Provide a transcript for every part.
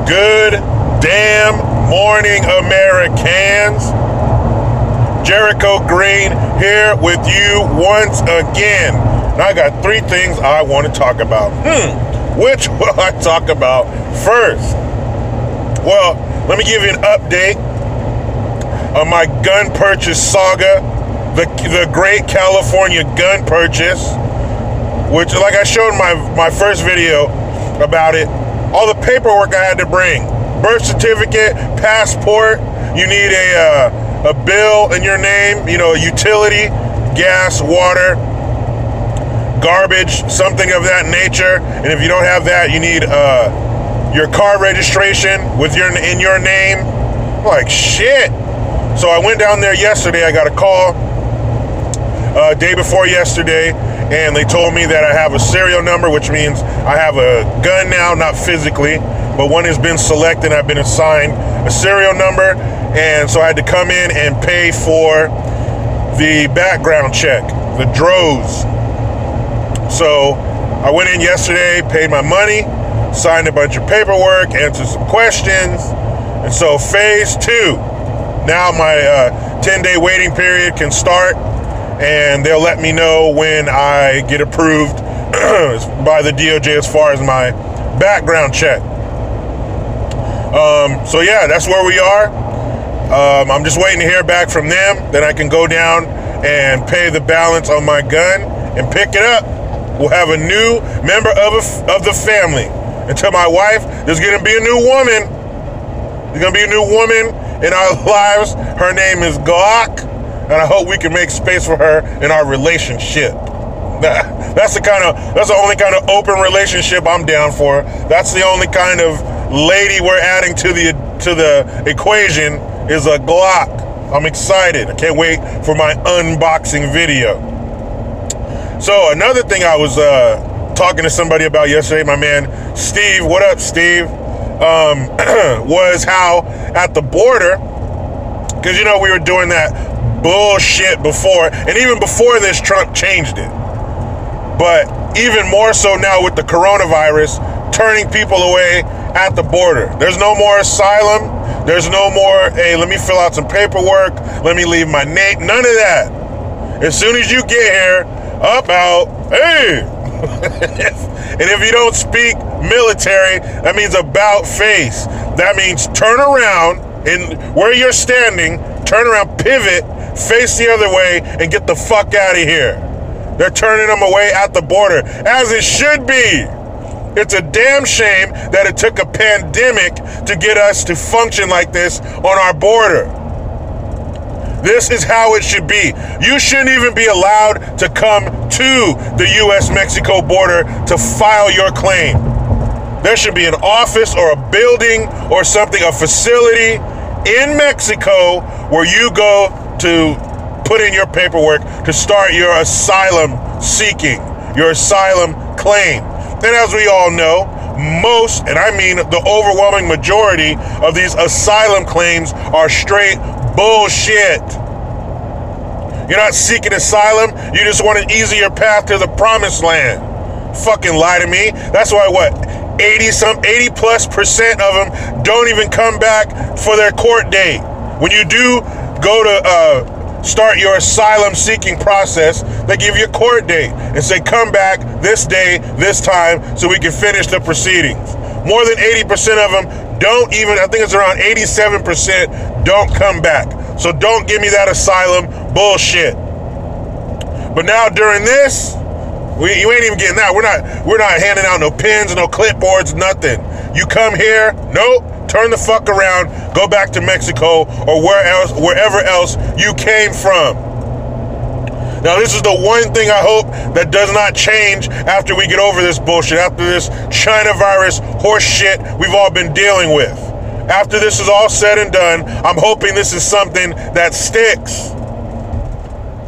Good damn morning, Americans. Jericho Green here with you once again. And I got three things I want to talk about. Which will I talk about first? Well, let me give you an update on my gun purchase saga, the great California gun purchase, which, like I showed in my first video about it, all the paperwork I had to bring, birth certificate, passport, you need a bill in your name, you know, utility, gas, water, garbage, something of that nature. And if you don't have that, you need your car registration in your name. Like, shit. So I went down there yesterday. I got a call day before yesterday, and they told me that I have a serial number, which means I have a gun now, not physically, but one has been selected. I've been assigned a serial number, and so I had to come in and pay for the background check, the DROS. So I went in yesterday, paid my money, signed a bunch of paperwork, answered some questions, and so phase 2. Now my 10-day waiting period can start, and they'll let me know when I get approved by the DOJ as far as my background check. So yeah, that's where we are. I'm just waiting to hear back from them. Then I can go down and pay the balance on my gun and pick it up. We'll have a new member of the family. And to my wife, there's going to be a new woman. There's going to be a new woman in our lives. Her name is Glock. And I hope we can make space for her in our relationship. That's the only kind of open relationship I'm down for. That's the only kind of lady we're adding to the equation is a Glock. I'm excited. I can't wait for my unboxing video. So another thing I was talking to somebody about yesterday, my man Steve, what up, Steve? Was how at the border, because you know we were doing that bullshit before, and even before this, Trump changed it. But even more so now with the coronavirus, turning people away at the border. There's no more asylum. There's no more, hey, let me fill out some paperwork. Let me leave my name. None of that. As soon as you get here, up, out, hey. And if you don't speak military, that means about face. That means turn around and where you're standing, turn around, pivot, face the other way, and get the fuck out of here. They're turning them away at the border, as it should be. It's a damn shame that it took a pandemic to get us to function like this on our border. This is how it should be. You shouldn't even be allowed to come to the U.S.-Mexico border to file your claim. There should be an office or a building or something, a facility in Mexico where you go to put in your paperwork to start your asylum seeking, your asylum claim. And as we all know, most, and I mean the overwhelming majority of these asylum claims are straight bullshit. You're not seeking asylum, you just want an easier path to the promised land. Fucking lie to me. That's why 80+% of them don't even come back for their court date. When you do go to start your asylum seeking process, they give you a court date and say, come back this day, this time, so we can finish the proceedings. More than 80% of them don't even, I think it's around 87% don't come back. So don't give me that asylum bullshit. But now during this, you ain't even getting that. We're not handing out no pins, no clipboards, nothing. You come here, nope, turn the fuck around, go back to Mexico or wherever else you came from. Now, this is the one thing I hope that does not change after we get over this bullshit, after this China virus horse shit we've all been dealing with. After this is all said and done, I'm hoping this is something that sticks.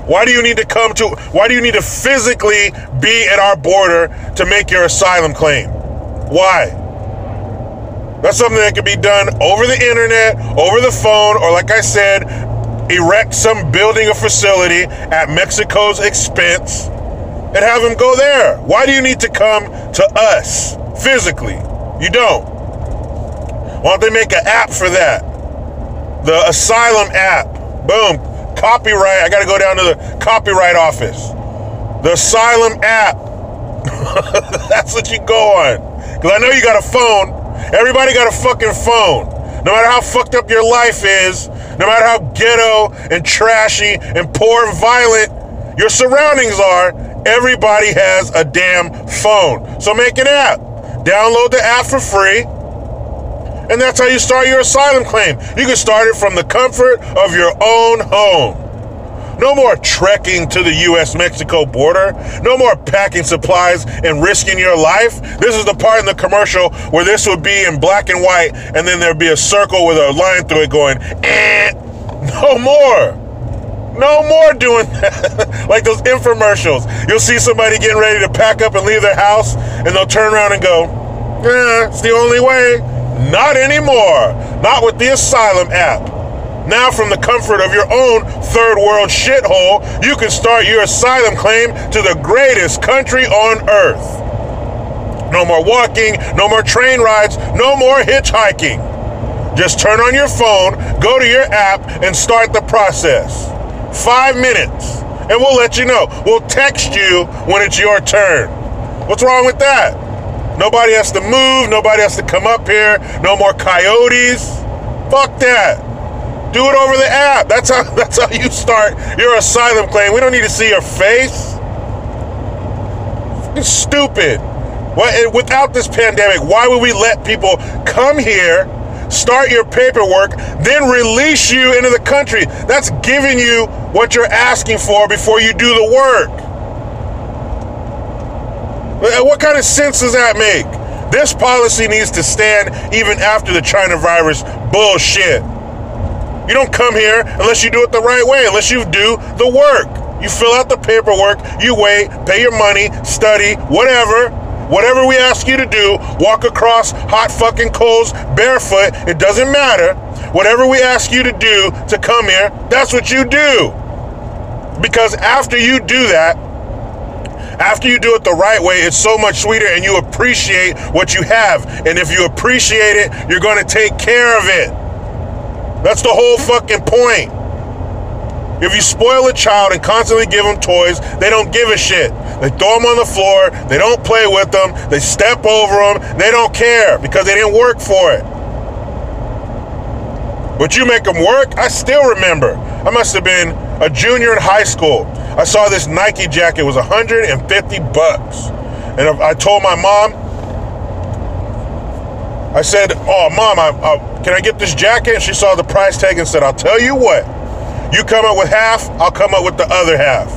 Why do you need to physically be at our border to make your asylum claim? Why? That's something that can be done over the internet, over the phone, or like I said, erect some building or facility at Mexico's expense and have them go there. Why do you need to come to us physically? You don't. Why don't they make an app for that? The Asylum App. Boom. Copyright. I got to go down to the copyright office. The Asylum App. That's what you go on. Because I know you got a phone. Everybody got a fucking phone. No matter how fucked up your life is, no matter how ghetto and trashy and poor and violent your surroundings are, everybody has a damn phone. So make an app. Download the app for free. And that's how you start your asylum claim. You can start it from the comfort of your own home. No more trekking to the U.S.-Mexico border. No more packing supplies and risking your life. This is the part in the commercial where this would be in black and white, and then there'd be a circle with a line through it going, eh. No more. No more doing that. Like those infomercials. You'll see somebody getting ready to pack up and leave their house, and they'll turn around and go, it's the only way. Not anymore. Not with the Asylum App. Now, from the comfort of your own third world shithole, you can start your asylum claim to the greatest country on earth. No more walking, no more train rides, no more hitchhiking. Just turn on your phone, go to your app, and start the process. 5 minutes, and we'll let you know. We'll text you when it's your turn. What's wrong with that? Nobody has to move, nobody has to come up here, no more coyotes. Fuck that. Do it over the app. That's how you start your asylum claim. We don't need to see your face. It's stupid. Without this pandemic, why would we let people come here, start your paperwork, then release you into the country? That's giving you what you're asking for before you do the work. What kind of sense does that make? This policy needs to stand even after the China virus bullshit. You don't come here unless you do it the right way, unless you do the work. You fill out the paperwork, you wait, pay your money, study, whatever. Whatever we ask you to do, walk across hot fucking coals barefoot, it doesn't matter. Whatever we ask you to do to come here, that's what you do. Because after you do that, after you do it the right way, it's so much sweeter and you appreciate what you have. And if you appreciate it, you're going to take care of it. That's the whole fucking point. If you spoil a child and constantly give them toys, they don't give a shit. They throw them on the floor, they don't play with them, they step over them, they don't care because they didn't work for it. But you make them work? I still remember. I must have been a junior in high school. I saw this Nike jacket, it was $150. And I told my mom, I said, oh, Mom, can I get this jacket? And she saw the price tag and said, I'll tell you what. You come up with half, I'll come up with the other half.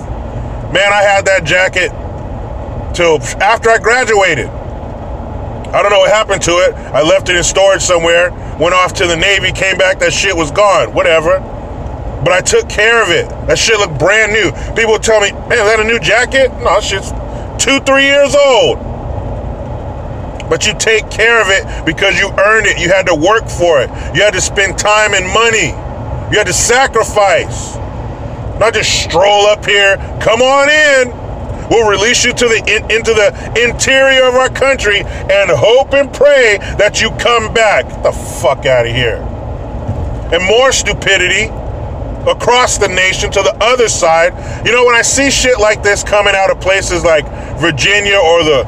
Man, I had that jacket till after I graduated. I don't know what happened to it. I left it in storage somewhere, went off to the Navy, came back, that shit was gone, whatever. But I took care of it. That shit looked brand new. People tell me, man, is that a new jacket? No, that shit's 2-3 years old. But you take care of it because you earned it. You had to work for it. You had to spend time and money. You had to sacrifice. Not just stroll up here. Come on in. We'll release you to into the interior of our country and hope and pray that you come back. Get the fuck out of here. And more stupidity across the nation to the other side. You know, when I see shit like this coming out of places like Virginia or the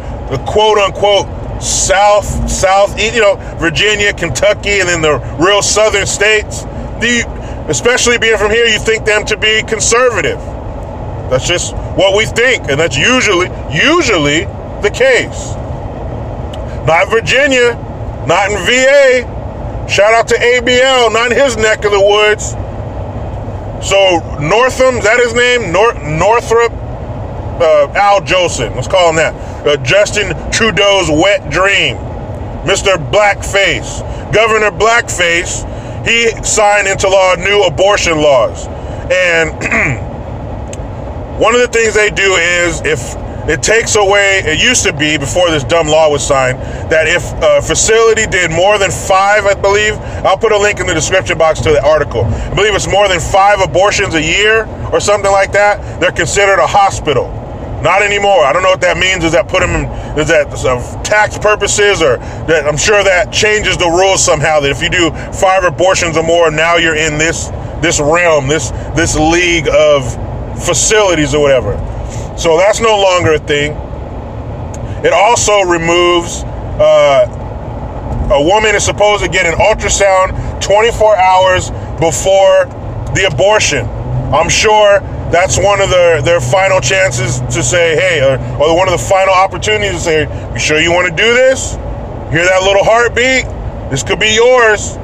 quote-unquote Southeast, you know, Virginia, Kentucky, and then the real southern states, especially being from here, you think them to be conservative. That's just what we think, and that's usually the case. Not Virginia, not in VA. Shout out to ABL, not in his neck of the woods. So Northam, is that his name? Northrop Al Jolson, let's call him that. Justin Trudeau's wet dream. Mr. Blackface. Governor Blackface, he signed into law new abortion laws. And one of the things they do is, if it takes away, it used to be before this dumb law was signed, that if a facility did more than 5, I believe, I'll put a link in the description box to the article. I believe it's more than 5 abortions a year or something like that, they're considered a hospital. Not anymore. I don't know what that means. Does that put them in, is that tax purposes, or that I'm sure that changes the rules somehow, that if you do 5 abortions or more, now you're in this realm, this league of facilities or whatever. So that's no longer a thing. It also removes a woman is supposed to get an ultrasound 24 hours before the abortion. I'm sure that's one of their final chances to say, hey, or one of the final opportunities to say, you sure you want to do this? Hear that little heartbeat? This could be yours.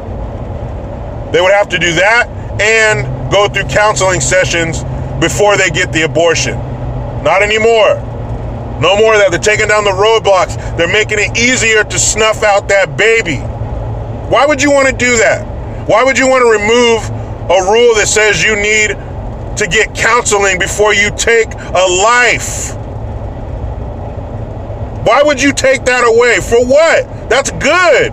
They would have to do that and go through counseling sessions before they get the abortion. Not anymore. No more of that. They're taking down the roadblocks. They're making it easier to snuff out that baby. Why would you want to do that? Why would you want to remove a rule that says you need to get counseling before you take a life? Why would you take that away? For what? That's good.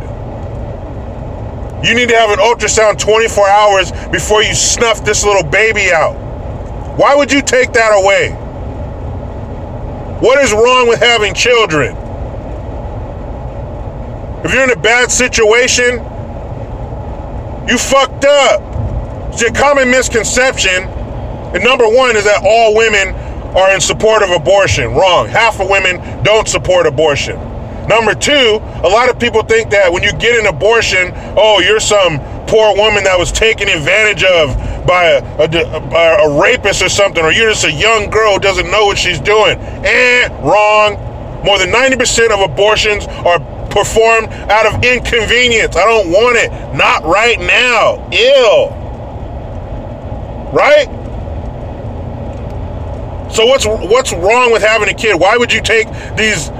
You need to have an ultrasound 24 hours before you snuff this little baby out. Why would you take that away? What is wrong with having children? If you're in a bad situation, you fucked up. It's a common misconception. And number one is that all women are in support of abortion. Wrong. Half of women don't support abortion. Number two, a lot of people think that when you get an abortion, oh, you're some poor woman that was taken advantage of by a rapist or something, or you're just a young girl who doesn't know what she's doing. Wrong. More than 90% of abortions are performed out of inconvenience. I don't want it. Not right now. Ew. Right? So what's wrong with having a kid? Why would you take these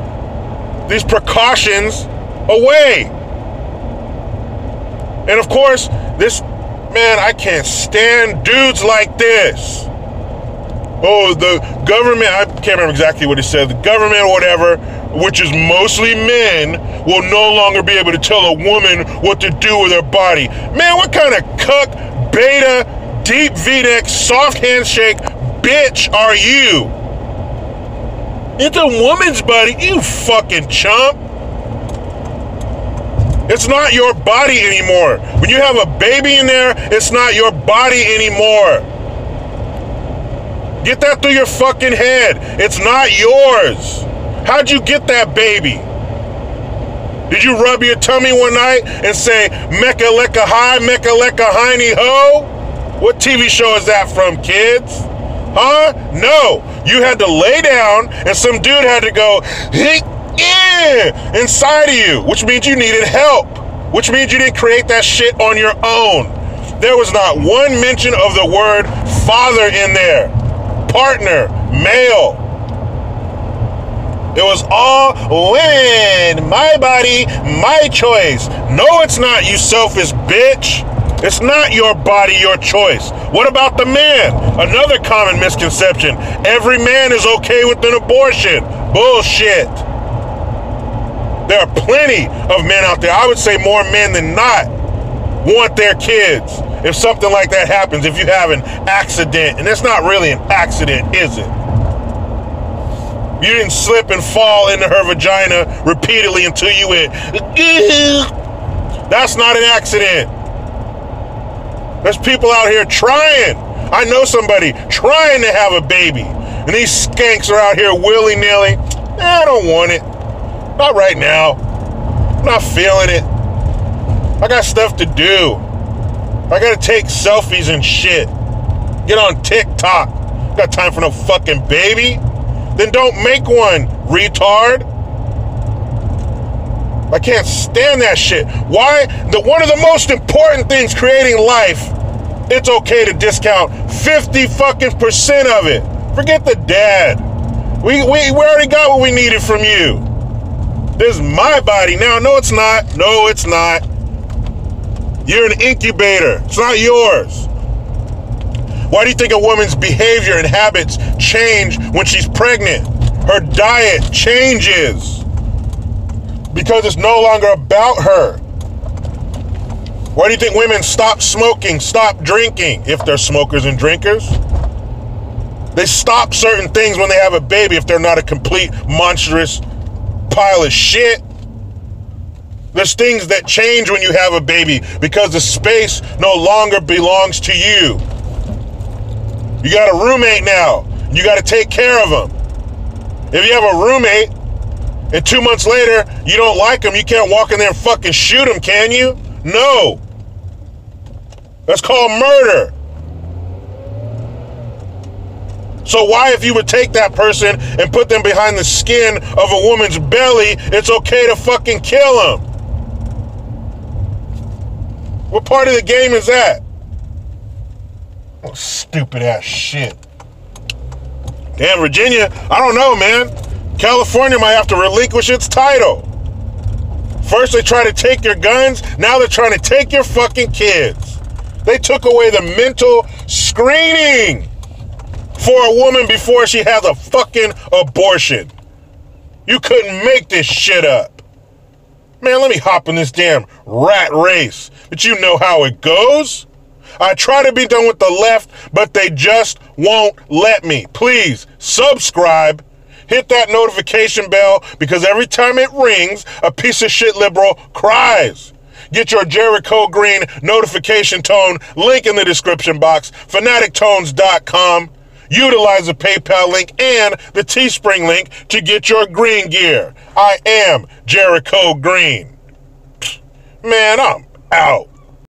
precautions away? And of course, I can't stand dudes like this. Oh, the government, I can't remember exactly what he said, the government or whatever, which is mostly men, will no longer be able to tell a woman what to do with her body. Man, what kind of cuck, beta, deep V-neck, soft handshake bitch are you? It's a woman's body, you fucking chump. It's not your body anymore. When you have a baby in there, it's not your body anymore. Get that through your fucking head. It's not yours. How'd you get that baby? Did you rub your tummy one night and say, Mecca lecca hi, Mecca lecca hiney ho? What TV show is that from, kids? Huh? No. You had to lay down and some dude had to go, inside of you, which means you needed help, which means you didn't create that shit on your own. There was not one mention of the word father in there. Partner, male. It was all women, my body, my choice. No, it's not, you selfish bitch. It's not your body, your choice. What about the man? Another common misconception. Every man is okay with an abortion. Bullshit. There are plenty of men out there, I would say more men than not, want their kids. If something like that happens, if you have an accident, and it's not really an accident, is it? You didn't slip and fall into her vagina repeatedly until you went, that's not an accident. There's people out here trying. I know somebody trying to have a baby, and these skanks are out here willy-nilly. I don't want it. Not right now. I'm not feeling it. I got stuff to do. I gotta take selfies and shit. Get on TikTok. Got time for no fucking baby? Then don't make one, retard. I can't stand that shit. Why? One of the most important things creating life, it's okay to discount 50 fucking % of it. Forget the dad. We already got what we needed from you. This is my body now. No, it's not. No, it's not. You're an incubator. It's not yours. Why do you think a woman's behavior and habits change when she's pregnant? Her diet changes because it's no longer about her. Why do you think women stop smoking, stop drinking, if they're smokers and drinkers? They stop certain things when they have a baby if they're not a complete monstrous pile of shit. There's things that change when you have a baby because the space no longer belongs to you. You got a roommate now. You got to take care of them. If you have a roommate and 2 months later you don't like them, you can't walk in there and fucking shoot them, can you? No. That's called murder. So why, if you would take that person and put them behind the skin of a woman's belly, it's okay to fucking kill them? What part of the game is that? Oh, stupid ass shit. Damn, Virginia, I don't know, man. California might have to relinquish its title. First they try to take your guns, now they're trying to take your fucking kids. They took away the mental screening for a woman before she has a fucking abortion. You couldn't make this shit up. Man, let me hop in this damn rat race. But you know how it goes. I try to be done with the left, but they just won't let me. Please subscribe. Hit that notification bell because every time it rings, a piece of shit liberal cries. Get your Jericho Green notification tone, link in the description box, fanatictones.com. Utilize the PayPal link and the Teespring link to get your green gear. I am Jericho Green. Man, I'm out.